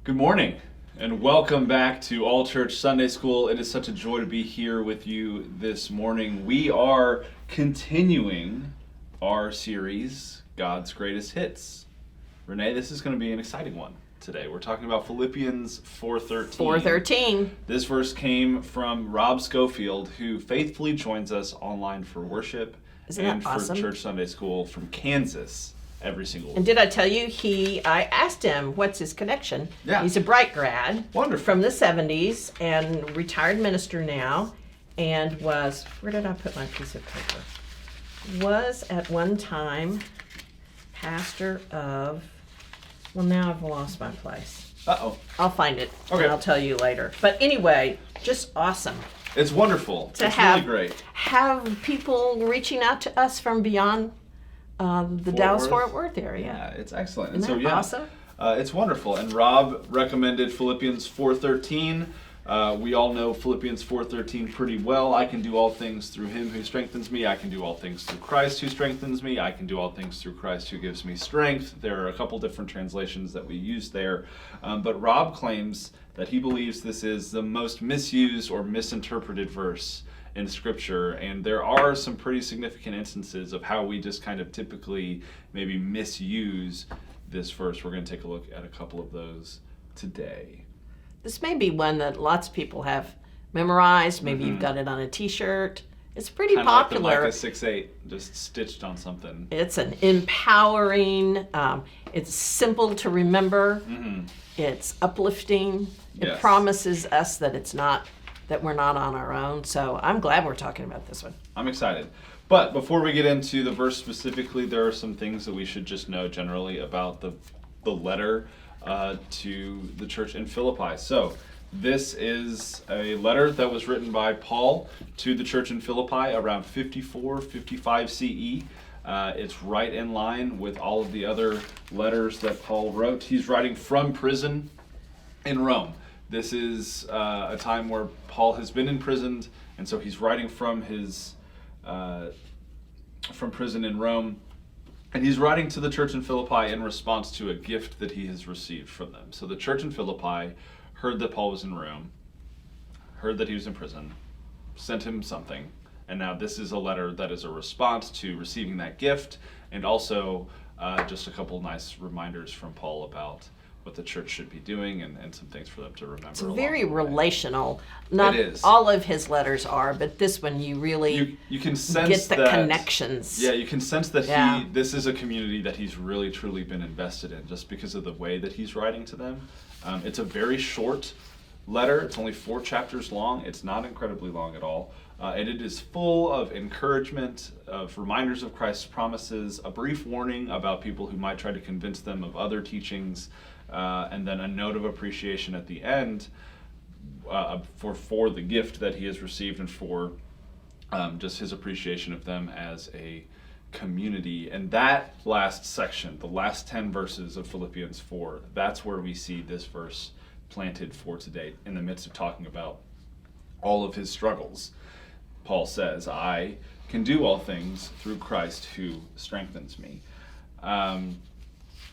Good morning and welcome back to All Church Sunday School. It is such a joy to be here with you this morning. We are continuing our series, God's Greatest Hits. Renee, this is going to be an exciting one today. We're talking about Philippians 4:13. 4:13. This verse came from Rob Schofield, who faithfully joins us online for worship and for awesome? Church Sunday School from Kansas every single week. And did I tell you, I asked him what's his connection. Yeah. He's a Bright grad. Wonderful. From the 70s and retired minister now, and where did I put my piece of paper? Was at one time pastor of, now I've lost my place. Uh-oh. I'll find it Okay. and I'll tell you later. But anyway, just awesome It's wonderful. to It's have, really great. have people reaching out to us from beyond the Dallas-Fort Worth area. Yeah, it's excellent. Isn't that awesome? It's wonderful. And Rob recommended Philippians 4:13. We all know Philippians 4:13 pretty well. I can do all things through him who strengthens me. I can do all things through Christ who strengthens me. I can do all things through Christ who gives me strength. There are a couple different translations that we use there. But Rob claims that he believes this is the most misused or misinterpreted verse in Scripture, and there are some pretty significant instances of how we just kind of typically maybe misuse this verse. We're going to take a look at a couple of those today. This may be one that lots of people have memorized. Maybe you've got it on a T-shirt. It's pretty Kind of like the popular. Micah 6:8, just stitched on something. It's an empowering. It's simple to remember. It's uplifting. It Yes. promises us that we're not on our own. So I'm glad we're talking about this one. I'm excited. But before we get into the verse specifically, there are some things that we should just know generally about the letter to the church in Philippi. So this is a letter that was written by Paul to the church in Philippi around 54-55 CE. It's right in line with all of the other letters that Paul wrote. He's writing from prison in Rome. This is a time where Paul has been imprisoned, and so he's writing from prison in Rome. And he's writing to the church in Philippi in response to a gift that he has received from them. So the church in Philippi heard that Paul was in Rome, heard that he was in prison, sent him something, and now this is a letter that is a response to receiving that gift, and also just a couple nice reminders from Paul about what the church should be doing and some things for them to remember. It's very relational. It Not is. all of his letters are, but this one you really You can sense get the that, connections. Yeah, you can sense that Yeah. this is a community that he's really truly been invested in just because of the way that he's writing to them. It's a very short letter. It's only 4 chapters long. It's not incredibly long at all. And it is full of encouragement, of reminders of Christ's promises, a brief warning about people who might try to convince them of other teachings, and then a note of appreciation at the end for the gift that he has received and for just his appreciation of them as a community. And that last section, the last 10 verses of Philippians 4, that's where we see this verse planted for today in the midst of talking about all of his struggles. Paul says, I can do all things through Christ who strengthens me.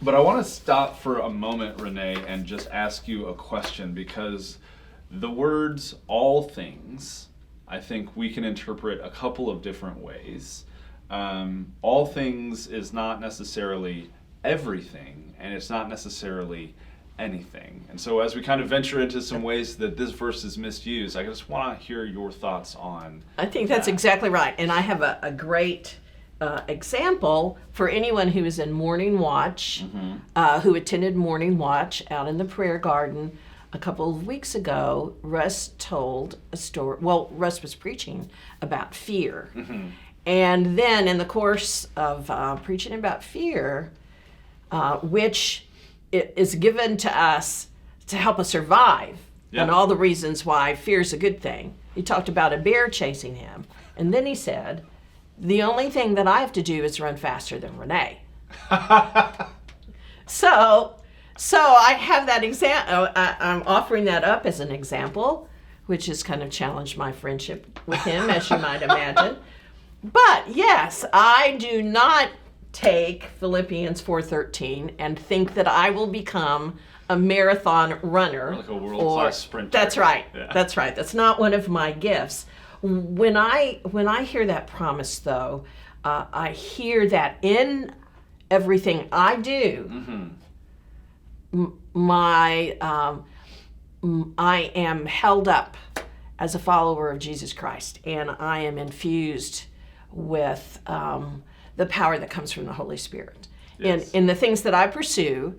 But I want to stop for a moment, Renee, and just ask you a question, because the words all things, I think we can interpret a couple of different ways. All things is not necessarily everything, and it's not necessarily anything. And so as we kind of venture into some ways that this verse is misused, I just want to hear your thoughts on I think that's exactly right. And I have a great example for anyone who is in Morning Watch, who attended Morning Watch out in the prayer garden a couple of weeks ago. Russ told a story. Well, Russ was preaching about fear. And then in the course of preaching about fear, which is given to us to help us survive, and all the reasons why fear is a good thing. He talked about a bear chasing him. And then he said, the only thing that I have to do is run faster than Renee. So I have that example. I'm offering that up as an example, which has kind of challenged my friendship with him, as you might imagine. But yes, I do not take Philippians 4:13 and think that I will become a marathon runner. Like a world-class sprinter. That's right. Yeah. That's right. That's not one of my gifts. When I hear that promise, though, I hear that in everything I do, I am held up as a follower of Jesus Christ, and I am infused with the power that comes from the Holy Spirit. Yes. In the things that I pursue,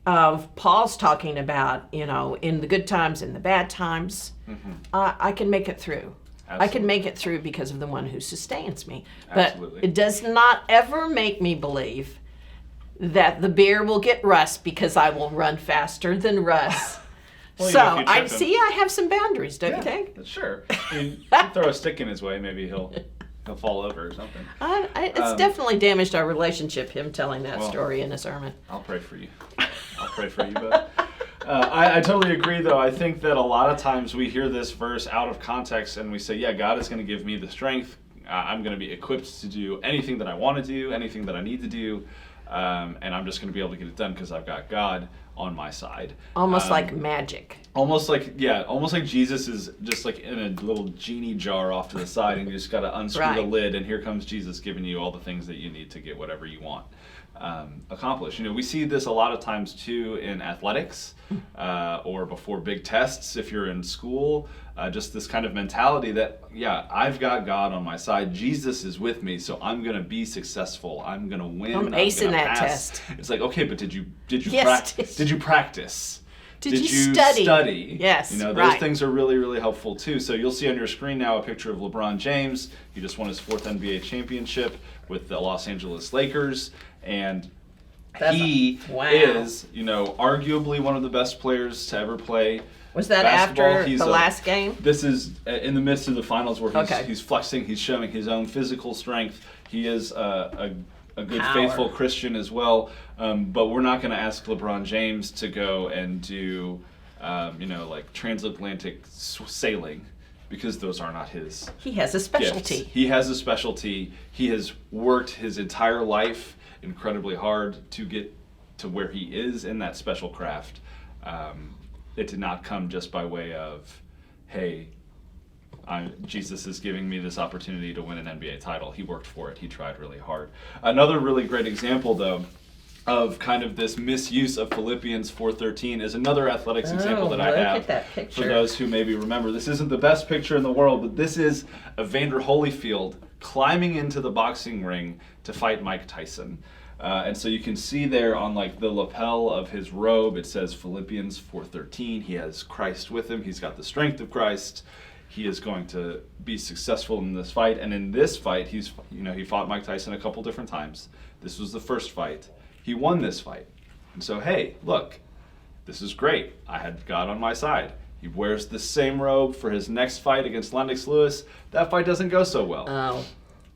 Paul's talking about, in the good times and the bad times, I can make it through. I can make it through because of the one who sustains me. But Absolutely. it does not ever make me believe that the beer will get Russ because I will run faster than Russ. Well, So if you I trip him- see I have some boundaries, don't you think? Sure. You throw a stick in his way, maybe he'll fall over or something. It's definitely damaged our relationship, him telling that Well, story in a sermon. I'll pray for you. I'll pray for you, but I totally agree, though. I think that a lot of times we hear this verse out of context and we say, yeah, God is going to give me the strength. I'm going to be equipped to do anything that I want to do, anything that I need to do, and I'm just going to be able to get it done because I've got God on my side. Almost like magic. Almost like Jesus is just like in a little genie jar off to the side, and you just got to unscrew the Right. lid, and here comes Jesus giving you all the things that you need to get whatever you want accomplished. We see this a lot of times too in athletics or before big tests if you're in school. Just this kind of mentality that, yeah, I've got God on my side. Jesus is with me, so I'm going to be successful. I'm going to win. I'm acing gonna that pass. test. It's like, okay, but did you Yes, practice? Did you practice? Did you study? Yes, Those right. things are really, really helpful too. So you'll see on your screen now a picture of LeBron James. He just won his 4th NBA championship with the Los Angeles Lakers, and Wow. is, arguably one of the best players to ever play. Was that basketball. after He's the last game? This is in the midst of the finals where Okay. he's flexing, he's showing his own physical strength. He is a good, Power. faithful Christian as well. But we're not going to ask LeBron James to go and do, like transatlantic sailing, because those are not his He has a gifts. specialty. He has a specialty. He has worked his entire life incredibly hard to get to where he is in that special craft. It did not come just by way of, hey, Jesus is giving me this opportunity to win an NBA title. He worked for it. He tried really hard. Another really great example, though, of kind of this misuse of Philippians 4:13 is another athletics example that I look have at that picture. for those who maybe remember. This isn't the best picture in the world, but this is Evander Holyfield climbing into the boxing ring to fight Mike Tyson. And so you can see there on like the lapel of his robe, it says Philippians 4:13. He has Christ with him. He's got the strength of Christ. He is going to be successful in this fight. And in this fight, he fought Mike Tyson a couple different times. This was the first fight. He won this fight. And so, hey, look, this is great. I had God on my side. He wears the same robe for his next fight against Lennox Lewis. That fight doesn't go so well. Oh,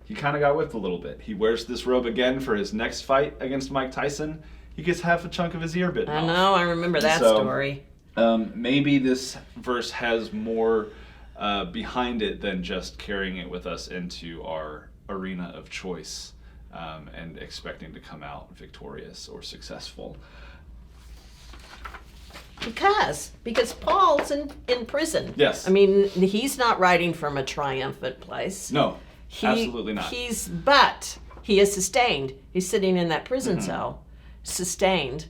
He kind of got whipped a little bit. He wears this robe again for his next fight against Mike Tyson. He gets half a chunk of his ear bitten I off. know. I remember that So, story. Maybe this verse has more behind it than just carrying it with us into our arena of choice and expecting to come out victorious or successful. Because Paul's in prison. Yes. I mean, he's not writing from a triumphant place. No, absolutely not. But he is sustained. He's sitting in that prison cell, sustained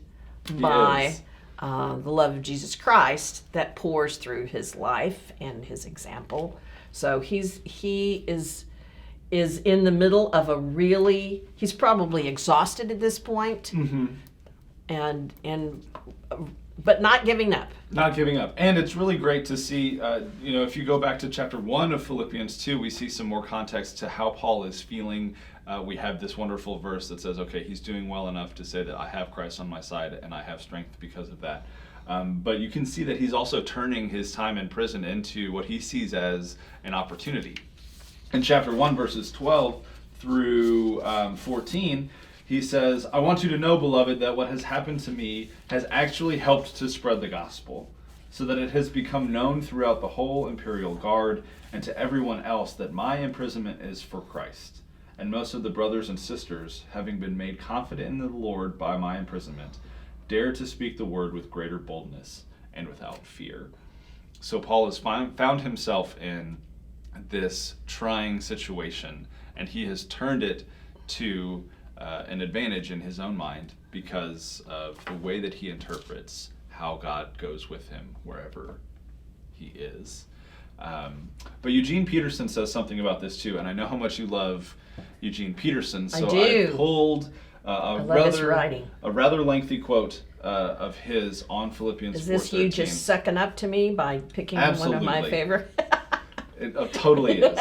by is. the love of Jesus Christ that pours through his life and his example. So he is in the middle of he's probably exhausted at this point, and but not giving up. Not giving up. And it's really great to see, if you go back to chapter 1 of Philippians 2, we see some more context to how Paul is feeling. We have this wonderful verse that says, okay, he's doing well enough to say that I have Christ on my side and I have strength because of that. But you can see that he's also turning his time in prison into what he sees as an opportunity. In chapter 1, verses 12 through 14, he says, I want you to know, beloved, that what has happened to me has actually helped to spread the gospel, so that it has become known throughout the whole imperial guard and to everyone else that my imprisonment is for Christ. and most of the brothers and sisters, having been made confident in the Lord by my imprisonment, dare to speak the word with greater boldness and without fear. So Paul has found himself in this trying situation, and he has turned it to an advantage in his own mind because of the way that he interprets how God goes with him wherever he is. But Eugene Peterson says something about this too, and I know how much you love Eugene Peterson, so I do. I pulled I love his writing. a rather lengthy quote of his on Philippians 4:13. Is this you just sucking up to me by picking one of my Absolutely. favorite? It totally is.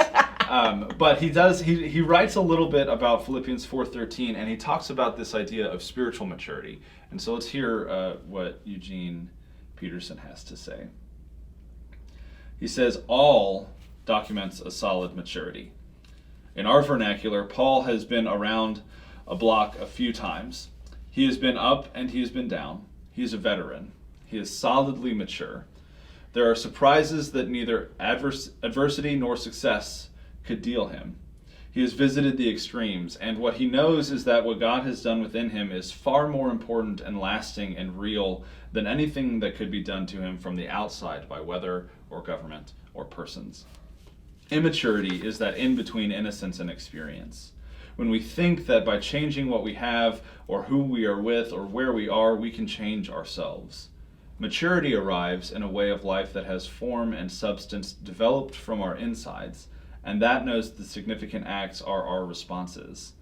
But he writes a little bit about Philippians 4:13, and he talks about this idea of spiritual maturity. And so let's hear what Eugene Peterson has to say. He says, all documents a solid maturity. In our vernacular, Paul has been around a block a few times. He has been up and he has been down. He is a veteran. He is solidly mature. There are surprises that neither adversity nor success could deal him. He has visited the extremes, and what he knows is that what God has done within him is far more important and lasting and real than anything that could be done to him from the outside by weather or government or persons. Immaturity is that in-between innocence and experience. When we think that by changing what we have or who we are with or where we are, we can change ourselves. Maturity arrives in a way of life that has form and substance developed from our insides, and that knows the significant acts are our responses.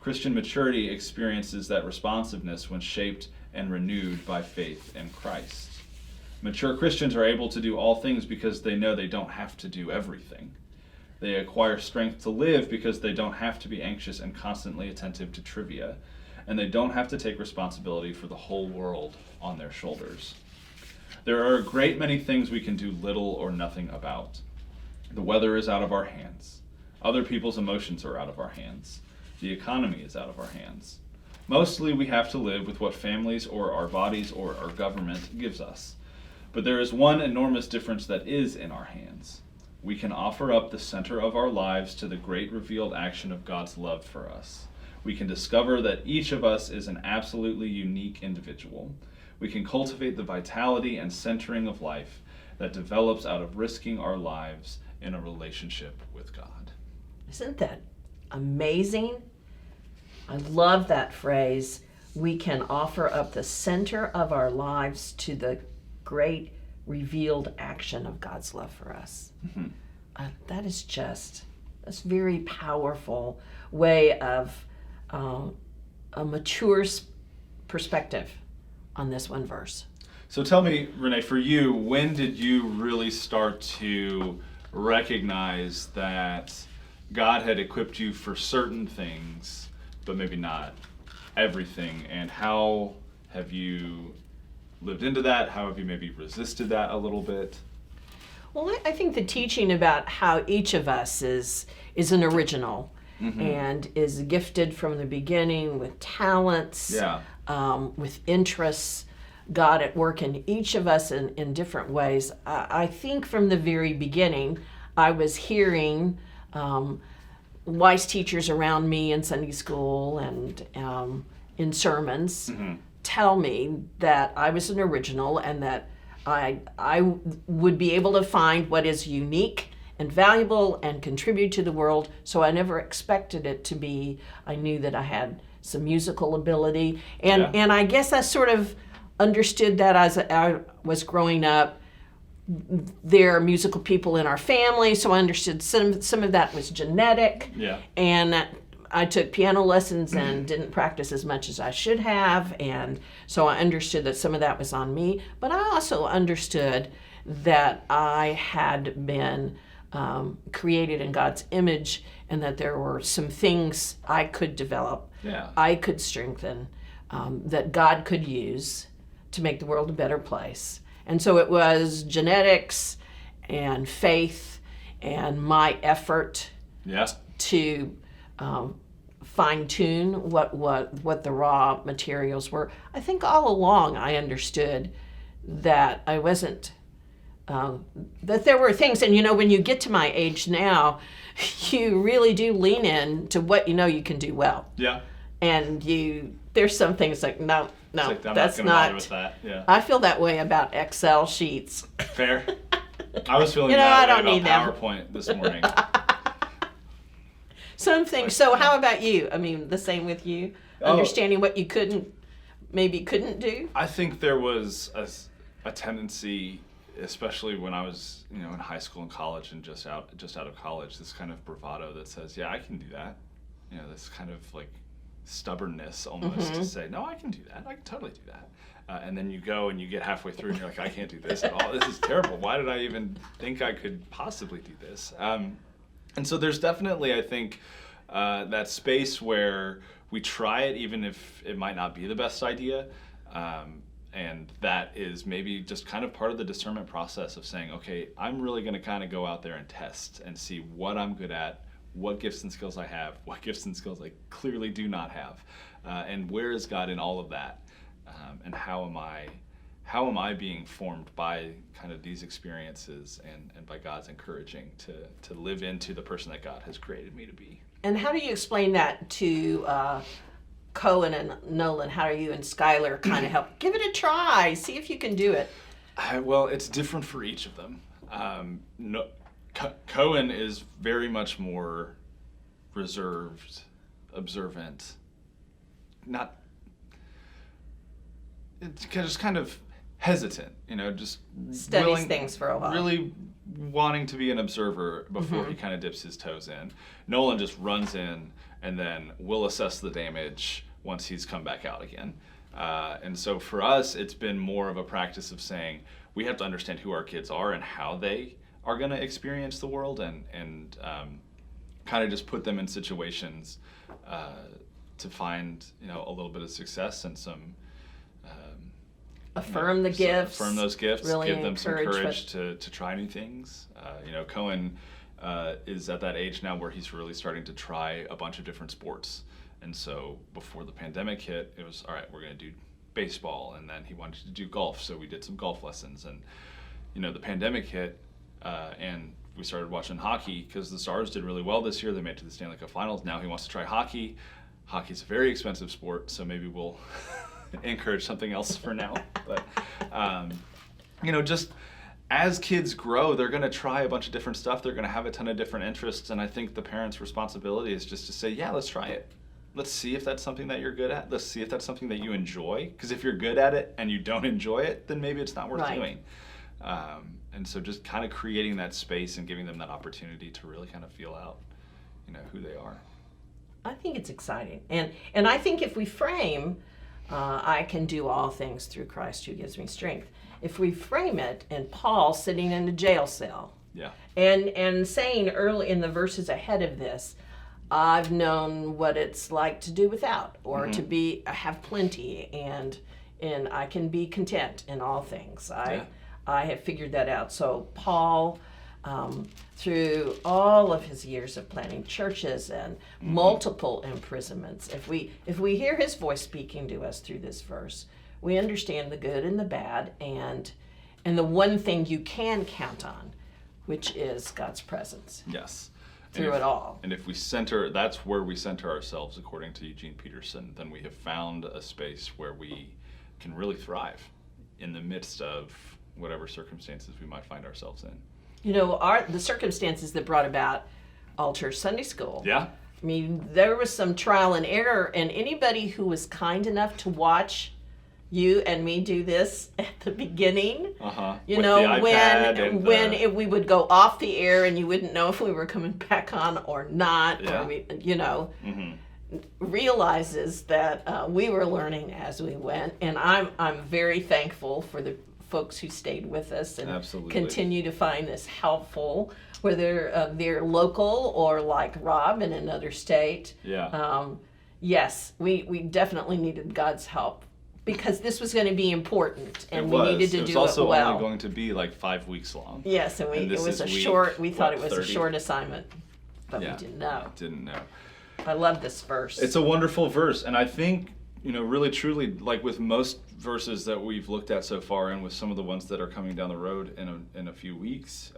Christian maturity experiences that responsiveness when shaped and renewed by faith in Christ. Mature Christians are able to do all things because they know they don't have to do everything. They acquire strength to live because they don't have to be anxious and constantly attentive to trivia, and they don't have to take responsibility for the whole world on their shoulders. There are a great many things we can do little or nothing about. The weather is out of our hands. Other people's emotions are out of our hands. The economy is out of our hands. Mostly we have to live with what families or our bodies or our government gives us. But there is one enormous difference that is in our hands. We can offer up the center of our lives to the great revealed action of God's love for us. We can discover that each of us is an absolutely unique individual. We can cultivate the vitality and centering of life that develops out of risking our lives in a relationship with God. Isn't that amazing? I love that phrase. We can offer up the center of our lives to the great revealed action of God's love for us. Mm-hmm. That's very powerful way of a mature perspective on this one verse. So tell me, Renee, for you, when did you really start to recognize that God had equipped you for certain things, but maybe not everything? And how have you lived into that? How have you maybe resisted that a little bit? Well, I think the teaching about how each of us is an original and is gifted from the beginning with talents, with interests, God at work in each of us in different ways. I think from the very beginning, I was hearing wise teachers around me in Sunday school and in sermons tell me that I was an original and that I would be able to find what is unique and valuable and contribute to the world. So I never expected it to be. I knew that I had some musical ability, and I guess I sort of understood that as I was growing up. There are musical people in our family, so I understood some of that was genetic. Yeah. And I took piano lessons and didn't practice as much as I should have, and so I understood that some of that was on me. But I also understood that I had been created in God's image, and that there were some things I could develop, I could strengthen, that God could use to make the world a better place. And so it was genetics and faith and my effort to fine-tune what the raw materials were. I think all along I understood that I wasn't that there were things, and when you get to my age now, you really do lean in to what you can do well. Yeah. And there's some things like, no, It's like, I'm that's not gonna bother not. with that. Yeah. I feel that way about Excel sheets. Fair. I was feeling I that don't way need them. about PowerPoint this morning. Some things. So how about you? I mean, the same with you? Understanding what you maybe couldn't do? I think there was a tendency, especially when I was, in high school and college and just out of college, this kind of bravado that says, yeah, I can do that. This kind of like stubbornness almost to say, no, I can do that. I can totally do that. And then you go and you get halfway through and you're like, I can't do this at all. This is terrible. Why did I even think I could possibly do this? And so there's definitely, I think, that space where we try it even if it might not be the best idea. And that is maybe just kind of part of the discernment process of saying, okay, I'm really going to kind of go out there and test and see what I'm good at, what gifts and skills I have, what gifts and skills I clearly do not have, and where is God in all of that, and how am I being formed by kind of these experiences and by God's encouraging to live into the person that God has created me to be. And how do you explain that to Cohen and Nolan? How do you and Skylar kind of help? Give it a try. See if you can do it. Well, it's different for each of them. Cohen is very much more reserved, observant, it's just kind of hesitant, just Studies things for a while. really wanting to be an observer before he kind of dips his toes in. Nolan just runs in and then will assess the damage once he's come back out again. And so for us, it's been more of a practice of saying we have to understand who our kids are and how they are going to experience the world, and kind of just put them in situations to find a little bit of success and some affirm the gifts. Affirm those gifts. Really give them some courage what... to try new things. Cohen is at that age now where he's really starting to try a bunch of different sports. And so before the pandemic hit, it was, all right, we're going to do baseball. And then he wanted to do golf, so we did some golf lessons. And, the pandemic hit, and we started watching hockey because the Stars did really well this year. They made it to the Stanley Cup Finals. Now he wants to try hockey. Hockey's a very expensive sport, so maybe we'll encourage something else for now. But, just as kids grow, they're going to try a bunch of different stuff. They're going to have a ton of different interests. And I think the parent's responsibility is just to say, yeah, let's try it. Let's see if that's something that you're good at. Let's see if that's something that you enjoy. Because if you're good at it and you don't enjoy it, then maybe it's not worth doing. And so just kind of creating that space and giving them that opportunity to really kind of feel out, who they are. I think it's exciting. And I think if we frame, I can do all things through Christ who gives me strength. If we frame it in Paul sitting in a jail cell, and saying early in the verses ahead of this, I've known what it's like to do without, or to have plenty, and I can be content in all things. I have figured that out. So Paul, through all of his years of planting churches and multiple imprisonments, if we hear his voice speaking to us through this verse, we understand the good and the bad, and the one thing you can count on, which is God's presence. Yes. Through it all. And if that's where we center ourselves, according to Eugene Peterson, then we have found a space where we can really thrive in the midst of whatever circumstances we might find ourselves in. The circumstances that brought about All Church Sunday School. Yeah. I mean, there was some trial and error, and anybody who was kind enough to watch you and me do this at the beginning, when we would go off the air and you wouldn't know if we were coming back on or not, realizes that we were learning as we went, and I'm very thankful for the folks who stayed with us and continue to find this helpful, whether they're local or like Rob in another state. Yes, we definitely needed God's help, because this was going to be important, and we needed to do it well. It was also only going to be like 5 weeks long. Yes, and it was a short. We thought it was 30? A short assignment, but we didn't know. Didn't know. I love this verse. It's a wonderful verse, and I think really truly, like with most verses that we've looked at so far, and with some of the ones that are coming down the road in a few weeks,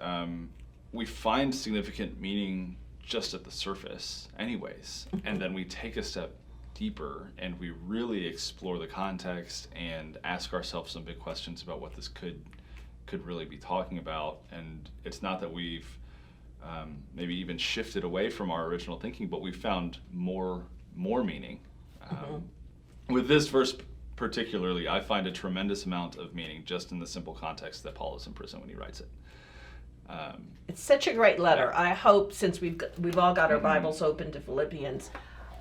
we find significant meaning just at the surface anyways. And then we take a step deeper and we really explore the context and ask ourselves some big questions about what this could really be talking about. And it's not that we've maybe even shifted away from our original thinking, but we've found more meaning. With this verse particularly, I find a tremendous amount of meaning just in the simple context that Paul is in prison when he writes it. It's such a great letter. I hope, since we've all got our Bibles open to Philippians,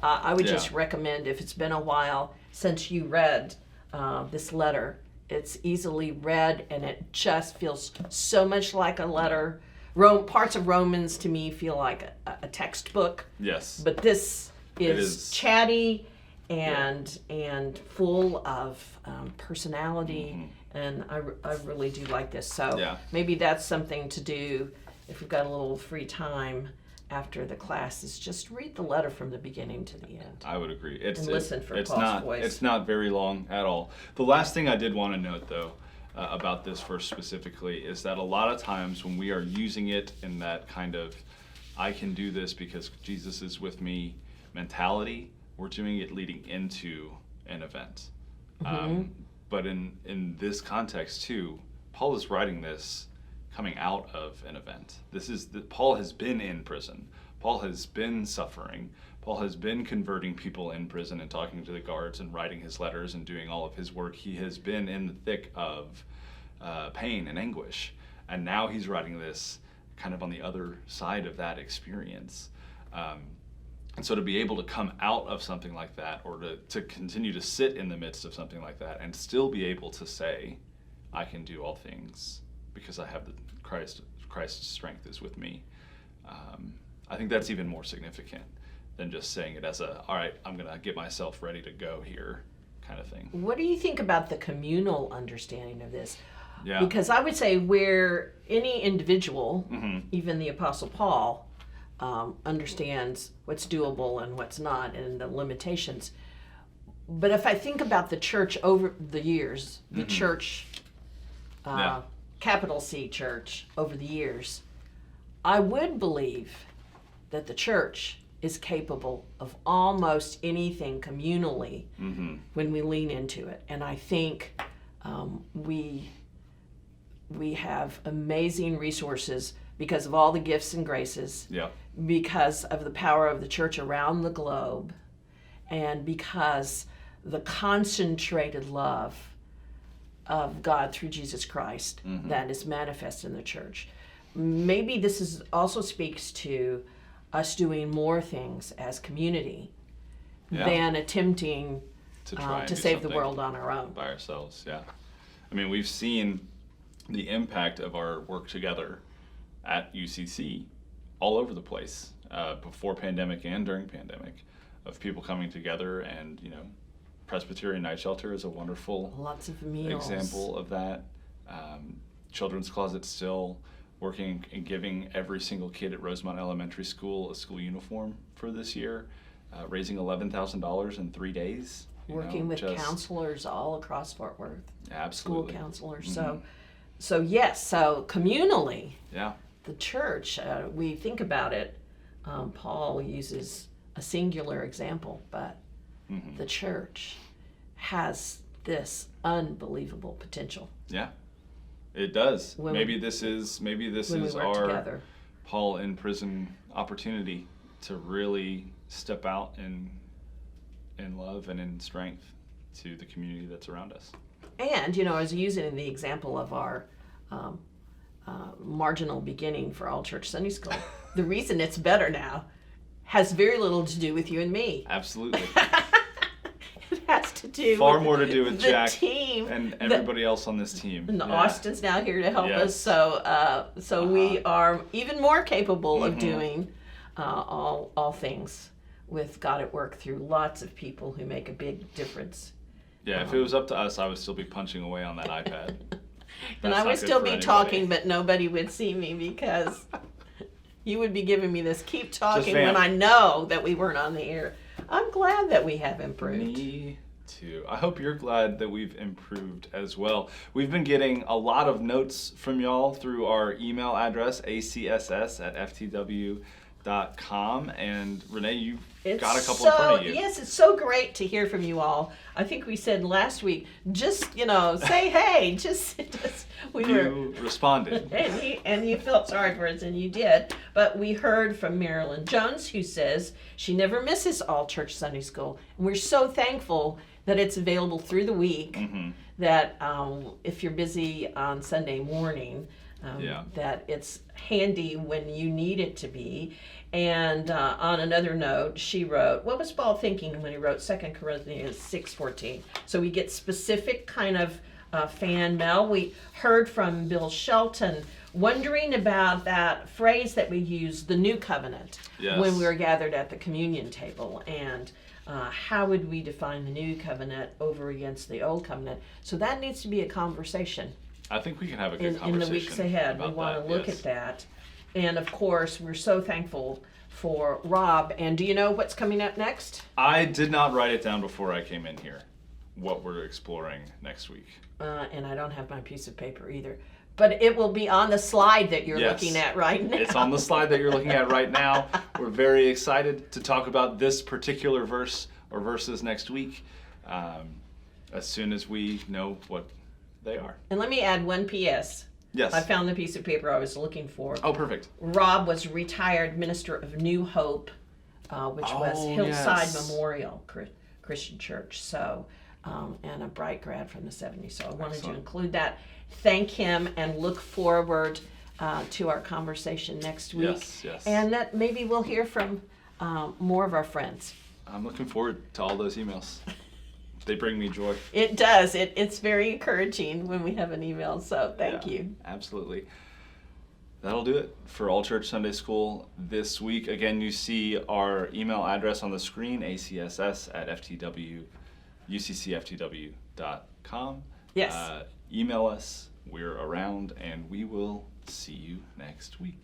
I would just recommend, if it's been a while since you read this letter, it's easily read and it just feels so much like a letter. Parts of Romans to me feel like a textbook. Yes. But this is chatty and full of personality, and I really do like this. So maybe that's something to do if we've got a little free time after the class, is just read the letter from the beginning to the end. I would agree. Listen for Paul's voice. It's not very long at all. The last thing I did want to note, though, about this verse specifically, is that a lot of times when we are using it in that kind of I can do this because Jesus is with me mentality, we're doing it leading into an event. But in this context too, Paul is writing this coming out of an event. Paul has been in prison. Paul has been suffering. Paul has been converting people in prison and talking to the guards and writing his letters and doing all of his work. He has been in the thick of pain and anguish. And now he's writing this kind of on the other side of that experience. And so to be able to come out of something like that, or to continue to sit in the midst of something like that and still be able to say, I can do all things because I have Christ's strength is with me. I think that's even more significant than just saying it as all right, I'm going to get myself ready to go here kind of thing. What do you think about the communal understanding of this? Yeah. Because I would say where any individual, even the Apostle Paul, understands what's doable and what's not and the limitations. But if I think about the church over the years, the church, capital C church over the years, I would believe that the church is capable of almost anything communally when we lean into it. And I think we have amazing resources because of all the gifts and graces, because of the power of the church around the globe, and because the concentrated love of God through Jesus Christ that is manifest in the church. Maybe this also speaks to us doing more things as community than attempting to save the world on our own. By ourselves, I mean, we've seen the impact of our work together at UCC all over the place, before pandemic and during pandemic, of people coming together. And Presbyterian Night Shelter is a wonderful lots of meals example of that. Children's Closet still working and giving every single kid at Rosemont Elementary School a school uniform for this year, raising $11,000 in 3 days. Working with counselors all across Fort Worth. Absolutely. School counselors. So yes, so communally, the church, we think about it, Paul uses a singular example, but the church has this unbelievable potential. Yeah, it does. Maybe this is our together. Paul in prison opportunity to really step out in love and in strength to the community that's around us. And, as using the example of our marginal beginning for All Church Sunday School, the reason it's better now has very little to do with you and me. Absolutely. It has to do far more to do with the Jack team, and everybody else on this team. And Austin's now here to help us, so we are even more capable of doing all things with God at work through lots of people who make a big difference. Yeah, if it was up to us, I would still be punching away on that iPad. And I would still be talking, but nobody would see me because you would be giving me this keep talking when I know that we weren't on the air. I'm glad that we have improved. Me too. I hope you're glad that we've improved as well. We've been getting a lot of notes from y'all through our email address, acss@ftw.com. And Renee, you've got a couple in front of you. Yes, it's so great to hear from you all. I think we said last week, just, say hey, just You responded. and you felt sorry for us, and you did. But we heard from Marilyn Jones, who says she never misses All Church Sunday School. And we're so thankful that it's available through the week, that if you're busy on Sunday morning, that it's handy when you need it to be. And on another note, she wrote, what was Paul thinking when he wrote 2 Corinthians 6:14? So we get specific kind of fan mail. We heard from Bill Shelton wondering about that phrase that we use, the new covenant, when we were gathered at the communion table, and how would we define the new covenant over against the old covenant? So that needs to be a conversation. I think we can have a good conversation in the weeks ahead. We want to look at that. And of course, we're so thankful for Rob. And do you know what's coming up next? I did not write it down before I came in here, what we're exploring next week. And I don't have my piece of paper either. But it will be on the slide that you're looking at right now. It's on the slide that you're looking at right now. We're very excited to talk about this particular verse or verses next week, as soon as we know what they are. And let me add one P.S. Yes. I found the piece of paper I was looking for. Oh, perfect. Rob was retired minister of New Hope, which was Hillside Memorial Christian Church. So, and a bright grad from the 70s. So I wanted to include that. Thank him and look forward to our conversation next week. Yes. And that maybe we'll hear from more of our friends. I'm looking forward to all those emails. They bring me joy. It does. It's very encouraging when we have an email. So thank you. Absolutely. That'll do it for All Church Sunday School this week. Again, you see our email address on the screen, acss@uccftw.com. Yes. Email us. We're around, and we will see you next week.